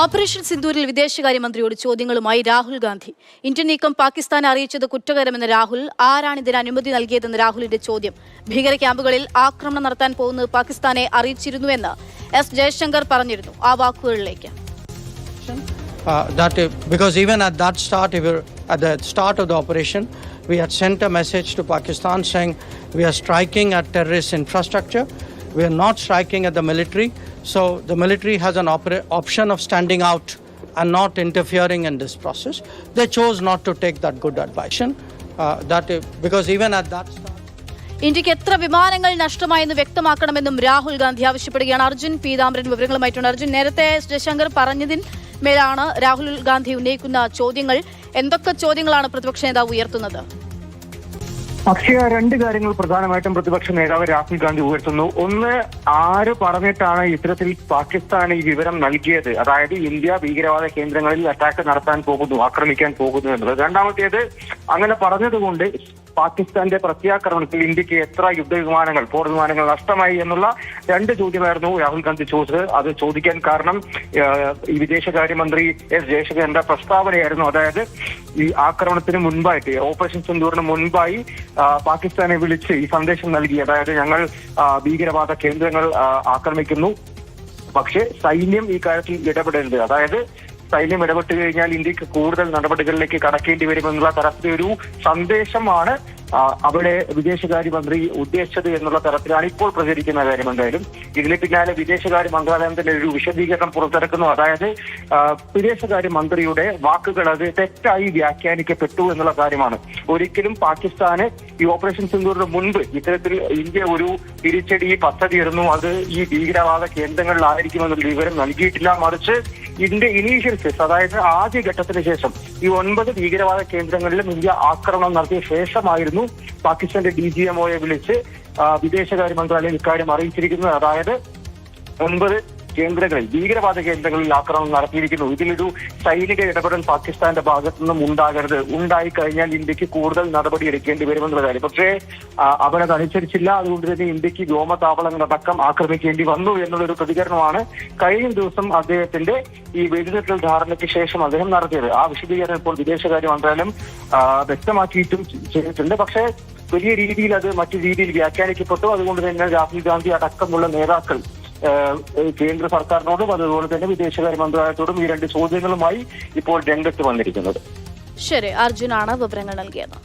Operation സിന്ദൂരിൽ വിദേശകാര്യമന്ത്രിയോട് ചോദ്യങ്ങളുമായി Rahul Gandhi. Indian നീക്കം പാകിസ്ഥാനെ അറിയിച്ചത് കുറ്റകരമെന്ന് രാഹുൽ. ആരാണ് ഇതിന് അനുമതി നൽകിയതെന്ന് രാഹുലിന്റെ ചോദ്യം. ഭീകര ക്യാമ്പുകളിൽ ആക്രമണം നടത്താൻ പോകുന്നത് പാകിസ്ഥാനെ അറിയിച്ചിരുന്നുവെന്ന് എസ് ജയശങ്കർ പറഞ്ഞിരുന്നു. ആ വാക്കുകളിലേക്ക്. Because even at the start of the operation, we had sent a message to Pakistan saying we are striking at terrorist infrastructure. We are not striking at the military. So the military has an option of standing out and not interfering in this process. They chose not to take that good advice. Because even at that start. ഇന്ത്യക്ക് എത്ര വിമാനങ്ങൾ നഷ്ടമായെന്ന് വ്യക്തമാക്കണമെന്നും രാഹുൽ ഗാന്ധി ആവശ്യപ്പെടുകയാണ്. അർജുൻ പീതാംബരൻ വിവരങ്ങളുമായിട്ടുണ്ട്. അർജുൻ, നേരത്തെ ജയശങ്കർ പറഞ്ഞതിന്മേലാണ് രാഹുൽ ഗാന്ധി ഉന്നയിക്കുന്ന ചോദ്യങ്ങൾ. എന്തൊക്കെ ചോദ്യങ്ങളാണ് പ്രതിപക്ഷ നേതാവ് ഉയർത്തുന്നത്? അക്ഷയ, രണ്ട് കാര്യങ്ങൾ പ്രധാനമായിട്ടും പ്രതിപക്ഷ നേതാവ് രാഹുൽ ഗാന്ധി ഉയർത്തുന്നു. ഒന്ന്, ആര് പറഞ്ഞിട്ടാണ് ഇത്തരത്തിൽ പാകിസ്ഥാന് ഈ വിവരം നൽകിയത്, അതായത് ഇന്ത്യ ഭീകരവാദ കേന്ദ്രങ്ങളിൽ അറ്റാക്ക് നടത്താൻ പോകുന്നു, ആക്രമിക്കാൻ പോകുന്നു എന്നുള്ളത്. രണ്ടാമത്തേത്, അങ്ങനെ പറഞ്ഞതുകൊണ്ട് പാകിസ്ഥാന്റെ പ്രത്യാക്രമണത്തിൽ ഇന്ത്യക്ക് എത്ര യുദ്ധവിമാനങ്ങൾ, പോർ വിമാനങ്ങൾ നഷ്ടമായി എന്നുള്ള രണ്ട് ചോദ്യമായിരുന്നു രാഹുൽ ഗാന്ധി ചോദിച്ചത്. അത് ചോദിക്കാൻ കാരണം ഈ വിദേശകാര്യമന്ത്രി എസ് ജയശങ്കറിന്റെ പ്രസ്താവനയായിരുന്നു. അതായത് ഈ ആക്രമണത്തിന് മുൻപായിട്ട്, ഓപ്പറേഷൻ സിന്ദൂറിന് മുൻപായി പാകിസ്ഥാനെ വിളിച്ച് ഈ സന്ദേശം നൽകി. അതായത് ഞങ്ങൾ ഭീകരവാദ കേന്ദ്രങ്ങൾ ആക്രമിക്കുന്നു, പക്ഷേ സൈന്യം ഈ കാര്യത്തിൽ ഇടപെടരുത്. അതായത് സൈന്യം ഇടപെട്ട് കഴിഞ്ഞാൽ ഇന്ത്യക്ക് കൂടുതൽ നടപടികളിലേക്ക് കടക്കേണ്ടി വരുമെന്നുള്ള തരത്തിലൊരു സന്ദേശമാണ് അവിടെ വിദേശകാര്യമന്ത്രി ഉദ്ദേശിച്ചത് എന്നുള്ള തരത്തിലാണ് ഇപ്പോൾ പ്രചരിക്കുന്ന കാര്യം. എന്തായാലും ഇതിന് പിന്നാലെ വിദേശകാര്യ മന്ത്രാലയം തന്നെ ഒരു വിശദീകരണം പുറത്തിറക്കുന്നു. അതായത് വിദേശകാര്യമന്ത്രിയുടെ വാക്കുകൾ അത് തെറ്റായി വ്യാഖ്യാനിക്കപ്പെട്ടു എന്നുള്ള കാര്യമാണ്. ഒരിക്കലും പാകിസ്ഥാന് ഈ ഓപ്പറേഷൻ സിന്ദൂറിന് മുൻപ് ഇത്തരത്തിൽ ഇന്ത്യ ഒരു തിരിച്ചടി പദ്ധതിയിരുന്നു, അത് ഈ ഭീകരവാദ കേന്ദ്രങ്ങളിലായിരിക്കുമെന്നുള്ള വിവരം നൽകിയിട്ടില്ല. മറിച്ച് ഇന്ത്യ ഇനീഷ്യൽ ഫേസ്, അതായത് ആദ്യഘട്ടത്തിന് ശേഷം ഈ 9 ഭീകരവാദ കേന്ദ്രങ്ങളിലും ഇന്ത്യ ആക്രമണം നടത്തിയ ശേഷമായിരുന്നു പാകിസ്ഥാന്റെ DGMOയെ വിളിച്ച് വിദേശകാര്യ മന്ത്രാലയം ഇക്കാര്യം അറിയിച്ചിരിക്കുന്നത്. അതായത് 9 കേന്ദ്രങ്ങളിൽ, ഭീകരവാദ കേന്ദ്രങ്ങളിൽ ആക്രമണം നടത്തിയിരിക്കുന്നു. ഇതിലൊരു സൈനിക ഇടപെടൽ പാകിസ്ഥാന്റെ ഭാഗത്തു നിന്നും ഉണ്ടാകരുത്, ഉണ്ടായിക്കഴിഞ്ഞാൽ ഇന്ത്യക്ക് കൂടുതൽ നടപടി എടുക്കേണ്ടി വരുമെന്നുള്ള കാര്യം. പക്ഷേ അവരത് അനുസരിച്ചില്ല. അതുകൊണ്ട് തന്നെ ഇന്ത്യക്ക് വ്യോമതാവളങ്ങളടക്കം ആക്രമിക്കേണ്ടി വന്നു എന്നുള്ളൊരു പ്രതികരണമാണ് കഴിഞ്ഞ ദിവസം അദ്ദേഹത്തിന്റെ ഈ വെടിനിർത്തൽ ധാരണയ്ക്ക് ശേഷം അദ്ദേഹം നടത്തിയത്. ആ വിശദീകരണം ഇപ്പോൾ വിദേശകാര്യ മന്ത്രാലയം വ്യക്തമാക്കിയിട്ടും ചെയ്തിട്ടുണ്ട്. പക്ഷേ വലിയ രീതിയിൽ അത് മറ്റു രീതിയിൽ വ്യാഖ്യാനിക്കപ്പെട്ടു. അതുകൊണ്ട് തന്നെ രാഹുൽ ഗാന്ധി അടക്കമുള്ള നേതാക്കൾ കേന്ദ്ര സർക്കാരിനോടും അതുപോലെ തന്നെ വിദേശകാര്യ മന്ത്രാലയത്തോടും ഈ രണ്ട് ചോദ്യങ്ങളുമായി ഇപ്പോൾ രംഗത്ത് വന്നിരിക്കുന്നത്. ശരി, അർജുനാണ് വിവരങ്ങൾ നൽകിയത്.